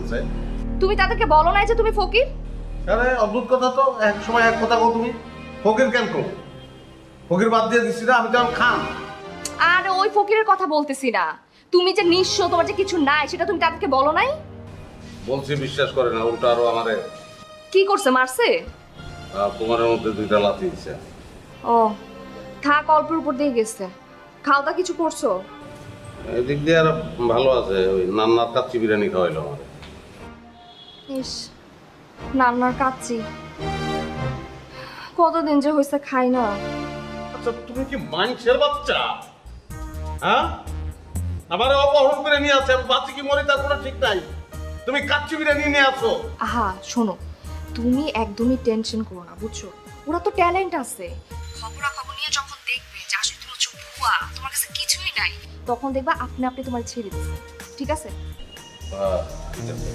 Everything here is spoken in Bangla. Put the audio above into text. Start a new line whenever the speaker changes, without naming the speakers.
বলছে।
তুমি তাদেরকে বলো নাই যে তুমি ফকির?
আরে অদ্ভুত কথা তো, এক সময় এক কথা কও তুমি। ফকির কেন কও? ফকির বাদ দিয়ে দিছি না, আমি তো এখন খান।
আরে ওই ফকিরের কথা বলতেছি না, তুমি যে নিঃস্ব, তোমার যে কিছু নাই সেটা তুমি তাদেরকে বলো নাই?
বলছি বিশ্বাস করে না, উল্টো আরো আমারে
কি করছে, মারছে?
তোমার মধ্যে দুইটা লাথি দিছে।
ও থাক, অল্পের উপর দিয়ে গেছে। খাওয়া দাওয়া কিছু করছো?
এদিক দিয়ে আর ভালো আছে, ওই নান্নার কাচ্চি বিরিয়ানি খাওয়াইলো আমার।
ইস, নান্নার কাচ্চি কতদিন যে হয়েছে খাই না।
আচ্ছা তুমি কি মানুষের বাচ্চা? হ্যাঁ, আমার অপহরণ করে নিয়ে আসে, বাচ্চা কি মরে তার কোনো ঠিক নাই। তুমি কাচ্চি বিরিয়ানি নিয়ে আসো।
আহা শোনো, তুমি একদমই টেনশন করো না, বুঝছো? ওরা তো ট্যালেন্ট আছে। খবরাখবর নিয়ে যখন দেখবে যে আসলে তুমি হচ্ছে ভুয়া, তোমার কাছে কিছুই নাই, তখন দেখবা আপনি আপনি তোমার ছেড়ে দিচ্ছে। ঠিক আছে?
ঠিক আছে।